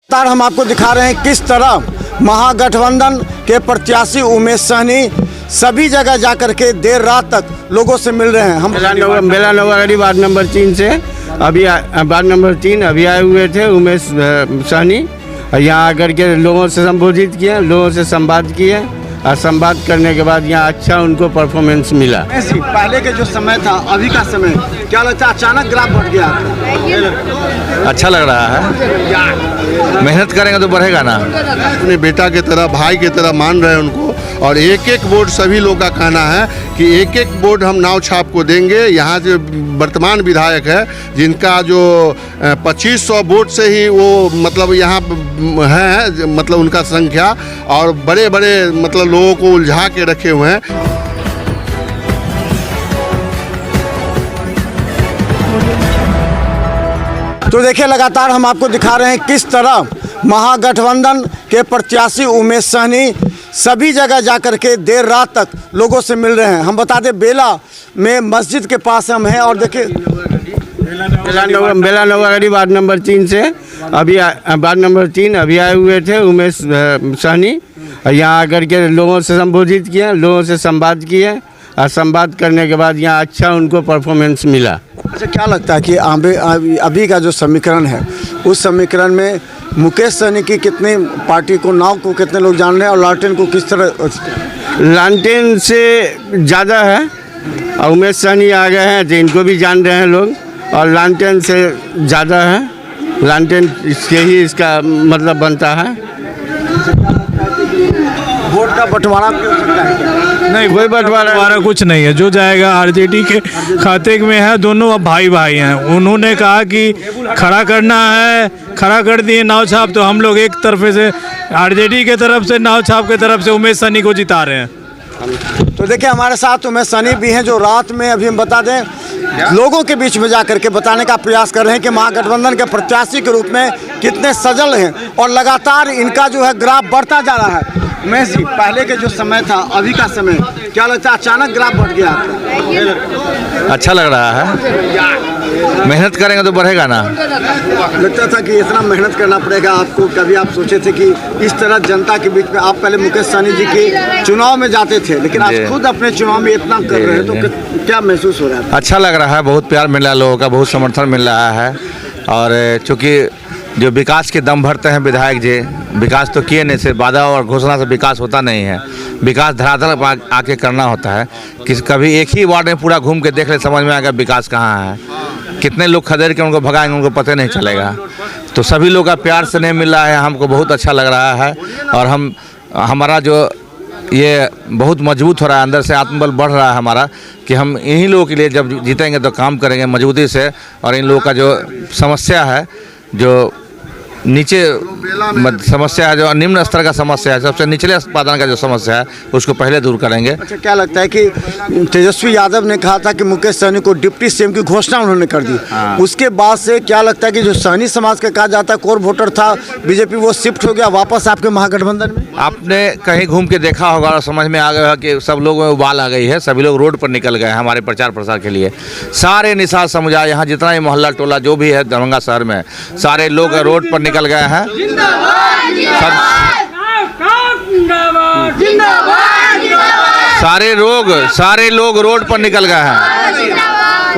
लगातार हम आपको दिखा रहे हैं किस तरह महागठबंधन के प्रत्याशी उमेश सहनी सभी जगह जाकर के देर रात तक लोगों से मिल रहे हैं। हम बेला नवागढ़ी वार्ड नंबर 3 से वार्ड नंबर 3 अभी आए हुए थे उमेश सहनी। यहाँ आकर के लोगों से संबोधित किए, लोगों से संवाद किए और संवाद करने के बाद यहाँ अच्छा उनको परफॉर्मेंस मिला। पहले के जो समय था अभी का समय क्या लगता है अचानक ग्राफ बढ़ गया? अच्छा लग रहा है, मेहनत करेंगे तो बढ़ेगा ना। अपने बेटा की तरह, भाई की तरह मान रहे हैं उनको और एक एक वोट सभी लोग का कहना है कि एक एक वोट हम नाव छाप को देंगे। यहाँ जो वर्तमान विधायक है जिनका जो 2500 वोट से ही वो मतलब यहाँ है मतलब उनका संख्या और बड़े बड़े मतलब लोगों को उलझा के रखे हुए हैं। तो देखिए लगातार हम आपको दिखा रहे हैं किस तरह महागठबंधन के प्रत्याशी उमेश सहनी सभी जगह जाकर के देर रात तक लोगों से मिल रहे हैं। हम बता दें बेला में मस्जिद के पास हम हैं और देखिए बेला नवागढ़ी वार्ड नंबर 3 से वार्ड नंबर 3 अभी आए हुए थे उमेश सहनी। यहाँ आकर के लोगों से संबोधित किए, लोगों से संवाद किए और संवाद करने के बाद यहाँ अच्छा उनको परफॉर्मेंस मिला। अच्छा, क्या लगता है कि अभी का जो समीकरण है उस समीकरण में मुकेश सहनी की कितनी पार्टी को नाव को कितने लोग जान रहे हैं और लालटेन को किस तरह? लालटेन से ज़्यादा है और उमेश सहनी आ गए हैं तो इनको भी जान रहे हैं लोग और लालटेन से ज़्यादा है। लालटेन से ही इसका मतलब बनता है। वोट का बंटवारा भी हो सकता है? नहीं, कोई बंटवारा कुछ नहीं है। जो जाएगा आरजेडी के खाते में है। दोनों अब भाई भाई हैं। उन्होंने कहा कि खड़ा करना है, खड़ा कर दिए नाव छाप, तो हम लोग एक तरफे से आरजेडी के तरफ से नाव छाप के तरफ से उमेश सहनी को जिता रहे हैं। तो देखिए हमारे साथ उमेश सहनी भी हैं जो रात में अभी हम बता दें लोगों के बीच में जाकर के बताने का प्रयास कर रहे हैं कि महागठबंधन के प्रत्याशी के रूप में कितने सजल हैं और लगातार इनका जो है ग्राफ बढ़ता जा रहा है। उमेश जी, पहले के जो समय था अभी का समय क्या लगता है अचानक ग्राफ बढ़ गया? अच्छा लग रहा है, मेहनत करेंगे तो बढ़ेगा ना। लगता था कि इतना मेहनत करना पड़ेगा आपको? कभी आप सोचे थे कि इस तरह जनता के बीच में आप पहले मुकेश सहनी जी के चुनाव में जाते थे लेकिन आज खुद अपने चुनाव में इतना कर रहे हैं तो क्या महसूस हो रहा है? अच्छा लग रहा है, बहुत प्यार मिल रहा है, लोगों का बहुत समर्थन मिल रहा है। और चूँकि जो विकास के दम भरते हैं विधायक जी, विकास तो किए नहीं, सिर्फ वादा और घोषणा से विकास होता नहीं है। विकास धरातल पर आके करना होता है। कभी एक ही वार्ड में पूरा घूम के देख ले, समझ में आएगा विकास कहाँ है। कितने लोग खदेड़ के उनको भगाएंगे उनको पता नहीं चलेगा। तो सभी लोग का प्यार से नहीं मिल रहा है, हमको बहुत अच्छा लग रहा है। और हमारा जो ये बहुत मजबूत हो रहा है, अंदर से आत्मबल बढ़ रहा है हमारा कि हम इन्हीं लोगों के लिए जब जीतेंगे तो काम करेंगे मजबूती से। और इन लोगों का जो समस्या है, जो नीचे समस्या है, जो निम्न स्तर का समस्या है, सबसे निचले पादन का जो समस्या है उसको पहले दूर करेंगे। अच्छा, क्या लगता है कि तेजस्वी यादव ने कहा था कि मुकेश सहनी को डिप्टी सीएम की घोषणा उन्होंने कर दी, उसके बाद से क्या लगता है कि जो सहनी समाज का कहा जाता है कोर वोटर था बीजेपी, वो शिफ्ट हो गया वापस आपके महागठबंधन में? आपने कहीं घूम के देखा होगा और समझ में आ गया कि सब लोगों में उबाल आ गई है, सभी लोग रोड पर निकल गए हैं हमारे प्रचार प्रसार के लिए। सारे निषाद समुदाय यहाँ जितना ही मोहल्ला टोला जो भी है दरभंगा शहर में, सारे लोग रोड पर निकल गए हैं। सारे लोग रोड पर निकल गए हैं।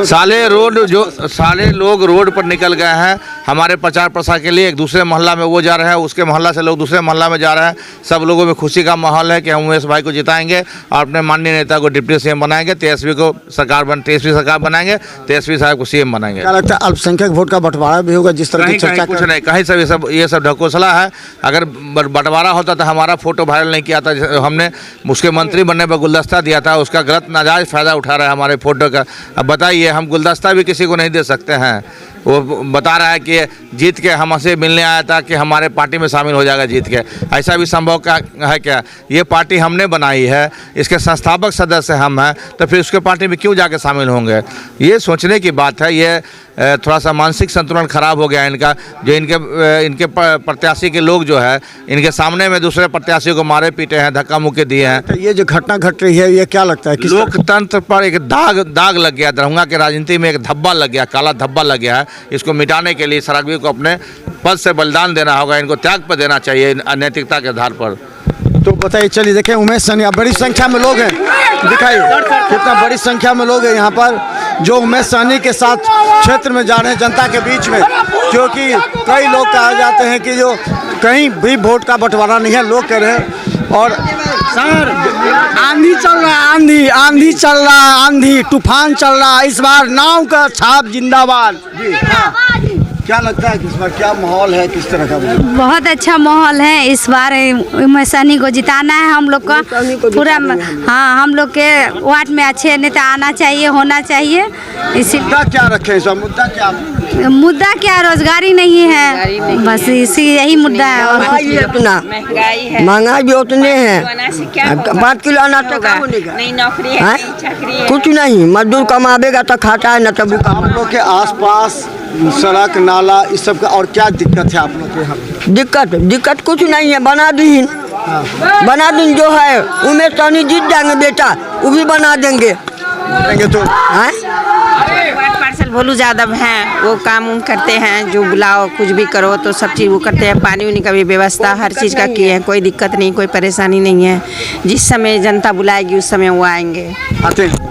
सारे लोग रोड पर निकल गए हैं हमारे प्रचार प्रसार के लिए। एक दूसरे मोहल्ला में वो जा रहे हैं, उसके मोहल्ला से लोग दूसरे मोहल्ला में जा रहे हैं। सब लोगों में खुशी का माहौल है कि हम उमेश भाई को जिताएंगे और अपने माननीय नेता को डिप्टी सीएम बनाएंगे। तेजस्वी सरकार बनाएंगे, तेजस्वी साहब को सीएम बनाएंगे। क्या लगता है अल्पसंख्यक वोट का बंटवारा भी होगा जिस तरह की चर्चा? कुछ नहीं, कहीं सब ये सब ढकोसला है। अगर बंटवारा होता तो हमारा फोटो वायरल नहीं किया था। हमने उसके मंत्री बनने पर गुलदस्ता दिया था, उसका गलत नाजायज फायदा उठा रहा है हमारे फोटो का। अब बताइए, हम गुलदस्ता भी किसी को नहीं दे सकते हैं। वो बता रहा है कि जीत के हमसे मिलने आया था कि हमारे पार्टी में शामिल हो जाएगा जीत के। ऐसा भी संभव है क्या? ये पार्टी हमने बनाई है, इसके संस्थापक सदस्य हम हैं, तो फिर उसके पार्टी में क्यों जाके शामिल होंगे? ये सोचने की बात है। ये थोड़ा सा मानसिक संतुलन खराब हो गया इनका। जो इनके प्रत्याशी के लोग जो है इनके सामने में दूसरे प्रत्याशी को मारे पीटे हैं, धक्का मुक्के दिए हैं। तो ये जो घटना घट रही है ये क्या लगता है? लोकतंत्र पर एक दाग लग गया, दरभंगा के राजनीति में एक धब्बा लग गया, काला धब्बा लग गया है। इसको मिटाने के लिए सरागवी को अपने पद से बलिदान देना होगा, इनको त्याग पर देना चाहिए अनैतिकता के आधार पर। तो बताइए, चलिए देखें उमेश सहनी, अब बड़ी संख्या में लोग हैं, दिखाइए कितना बड़ी संख्या में लोग हैं यहाँ पर जो उमेश सहनी के साथ क्षेत्र में जा रहे हैं जनता के बीच में, क्योंकि कई लोग कहा जाते हैं कि जो कहीं भी वोट का बंटवारा नहीं है, लोग कह रहे हैं। और सर आंधी चल रहा है, आंधी आंधी चल रहा है, आंधी तूफान चल रहा है, इस बार नाव का छाप जिंदाबाद। जी हाँ, क्या लगता है किस बार क्या माहौल है, किस तरह का? बहुत अच्छा माहौल है इस बार। उमेश सहनी को जिताना है हम लोग का पूरा। हाँ, हम लोग के वार्ड में अच्छे नेता आना चाहिए, होना चाहिए। इसी मुद्दा क्या रखे हैं, मुद्दा क्या? मुद्दा क्या, रोजगारी नहीं है, बस इसी यही मुद्दा है। और उतना महंगाई है, महंगाई भी उतने हैं, 5 किलो अनाज तो कम नहीं नौकरी है, नहीं चाकरी है, कुछ नहीं। मजदूर कमावेगा तो खाता है, न तो आप लोग के आसपास सड़क नाला इस सब का और क्या दिक्कत है आप लोग के यहाँ? दिक्कत कुछ नहीं है। बना दिन जो है उमेश सहनी जीत जाएंगे बेटा, वो भी बना देंगे तो वार्ड पार्षद भोलू यादव हैं, वो काम उम करते हैं, जो बुलाओ कुछ भी करो तो सब चीज़ वो करते हैं। पानी उनी का भी व्यवस्था हर चीज़ का किए हैं, कोई दिक्कत नहीं, कोई परेशानी नहीं है। जिस समय जनता बुलाएगी उस समय वो आएंगे, आते हैं।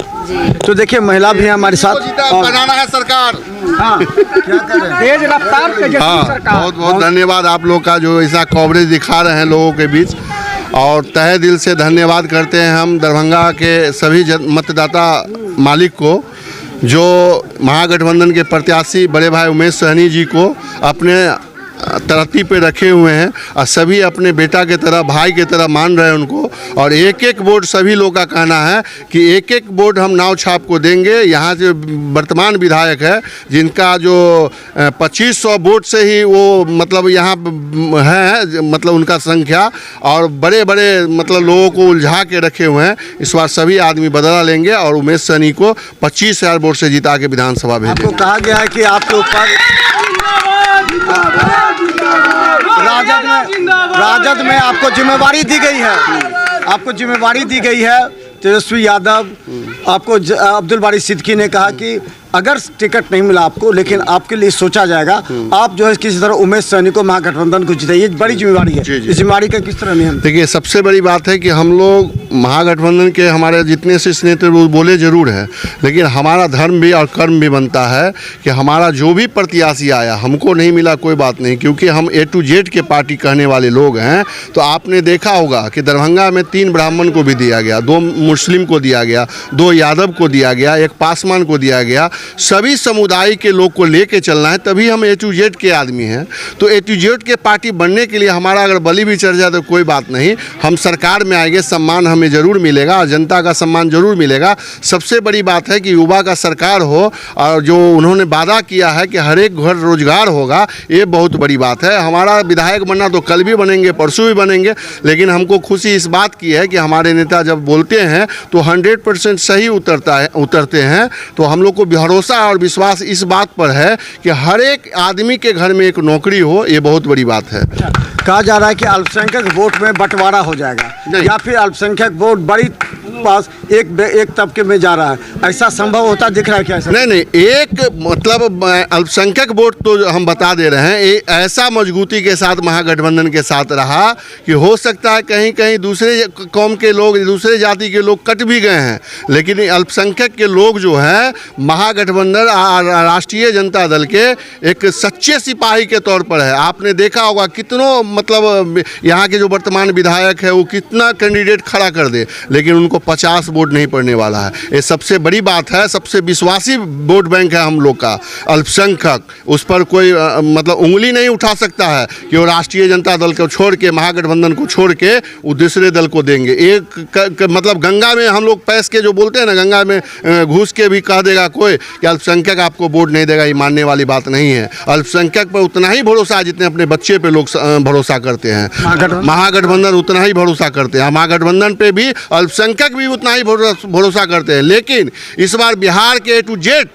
तो देखिए महिला भी है हमारे साथ। बनाना है सरकार। हाँ, क्या कर रहे हैं? तेज रफ्तार हाँ, बहुत बहुत धन्यवाद आप लोग का जो ऐसा कवरेज दिखा रहे हैं लोगों के बीच, और तहे दिल से धन्यवाद करते हैं हम दरभंगा के सभी मतदाता मालिक को जो महागठबंधन के प्रत्याशी बड़े भाई उमेश सहनी जी को अपने तरक्की पे रखे हुए हैं, और सभी अपने बेटा के तरह, भाई के तरह मान रहे हैं उनको। और एक एक वोट सभी लोग का कहना है कि एक एक वोट हम नाव छाप को देंगे। यहाँ जो वर्तमान विधायक है जिनका जो 2500 वोट से ही वो मतलब यहाँ है, मतलब उनका संख्या, और बड़े बड़े मतलब लोगों को उलझा के रखे हुए हैं। इस बार सभी आदमी बदला लेंगे और उमेश सहनी को 25,000 वोट से जिता के विधानसभा भेजेंगे। आपको कहा गया है कि आपके ऊपर राजद में आपको जिम्मेवारी दी गई है, आपको जिम्मेवारी दी गई है। तेजस्वी यादव, आपको अब्दुल बारी सिद्दीकी ने कहा कि अगर टिकट नहीं मिला आपको, लेकिन आपके लिए सोचा जाएगा, आप जो है किसी तरह उमेश सहनी को महागठबंधन को जिताइए, बड़ी जिम्मेवारी है। इस जिम्मेवारी का किस तरह नियम? देखिए, सबसे बड़ी बात है कि हम लोग महागठबंधन के हमारे जितने शीर्ष नेता वो बोले जरूर है, लेकिन हमारा धर्म भी और कर्म भी बनता है कि हमारा जो भी प्रत्याशी आया, हमको नहीं मिला कोई बात नहीं, क्योंकि हम A to Z के पार्टी कहने वाले लोग हैं। तो आपने देखा होगा कि दरभंगा में 3 ब्राह्मण को भी दिया गया, 2 मुस्लिम को दिया गया, 2 यादव को दिया गया, 1 पासवान को दिया गया। सभी समुदाय के लोग को लेके चलना है, तभी हम A to Z के आदमी हैं। तो A to Z के पार्टी बनने के लिए हमारा अगर बलि भी चढ़ जाए तो कोई बात नहीं, हम सरकार में आएंगे, सम्मान हमें ज़रूर मिलेगा और जनता का सम्मान ज़रूर मिलेगा। सबसे बड़ी बात है कि युवा का सरकार हो, और जो उन्होंने वादा किया है कि हर एक घर रोजगार होगा, ये बहुत बड़ी बात है। हमारा विधायक बनना तो कल भी बनेंगे, परसों भी बनेंगे, लेकिन हमको खुशी इस बात की है कि हमारे नेता जब बोलते हैं तो 100% सही उतरते हैं। तो हम लोग को भरोसा और विश्वास इस बात पर है कि हर एक आदमी के घर में एक नौकरी हो, ये बहुत बड़ी बात है। कहा जा रहा है कि अल्पसंख्यक वोट में बंटवारा हो जाएगा, या फिर अल्पसंख्यक वोट बड़ी पास एक तबके में जा रहा है, ऐसा संभव होता दिख रहा है क्या? नहीं, एक मतलब अल्पसंख्यक वोट तो हम बता दे रहे हैं, ऐसा मजबूती के साथ महागठबंधन के साथ रहा कि हो सकता है कहीं कहीं दूसरे कौम के लोग, दूसरे जाति के लोग कट भी गए हैं, लेकिन अल्पसंख्यक के लोग जो है महागठबंधन राष्ट्रीय जनता दल के एक सच्चे सिपाही के तौर पर है। आपने देखा होगा कितनों मतलब यहाँ के जो वर्तमान विधायक है वो कितना कैंडिडेट खड़ा कर दे, लेकिन उनको 50 वोट नहीं पड़ने वाला है। ये सबसे बड़ी बात है, सबसे विश्वासी वोट बैंक है हम लोग का अल्पसंख्यक। उस पर कोई मतलब उंगली नहीं उठा सकता है कि वो राष्ट्रीय जनता दल को छोड़ के, महागठबंधन को छोड़ के वो दूसरे दल को देंगे। एक मतलब गंगा में हम लोग पैस के जो बोलते हैं ना, गंगा में घुस के भी कह देगा कोई कि अल्पसंख्यक आपको वोट नहीं देगा, ये मानने वाली बात नहीं है। अल्पसंख्यक पर उतना ही भरोसा है जितने अपने बच्चे पे लोग भरोसा करते हैं। महागठबंधन उतना ही भरोसा करते हैं, महागठबंधन पे भी अल्पसंख्यक भी उतना ही भरोसा करते हैं। लेकिन इस बार बिहार के A to Z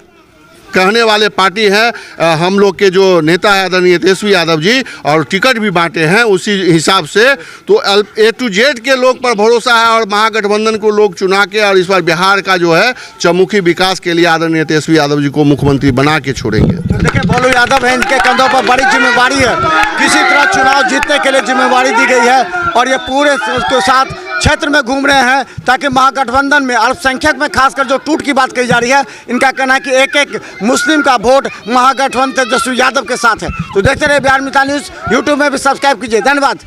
कहने वाले पार्टी है हम लोग के जो नेता है आदरणीय तेजस्वी यादव जी, और टिकट भी बांटे हैं उसी हिसाब से। तो A to Z के लोग पर भरोसा है और महागठबंधन को लोग चुना के और इस बार बिहार का जो है चौमुखी विकास के लिए आदरणीय तेजस्वी यादव जी को मुख्यमंत्री बना के छोड़ेंगे। देखिए भोलू यादव है, इनके कंधों पर बड़ी जिम्मेवारी है। किसी तरह चुनाव जीतने के लिए जिम्मेवारी दी गई है और ये पूरे के साथ क्षेत्र में घूम रहे हैं ताकि महागठबंधन में अल्पसंख्यक में खासकर जो टूट की बात कही जा रही है, इनका कहना है कि एक एक मुस्लिम का वोट महागठबंधन तेजस्वी यादव के साथ है। तो देखते रहे बिहार मित्र न्यूज़, यूट्यूब में भी सब्सक्राइब कीजिए। धन्यवाद।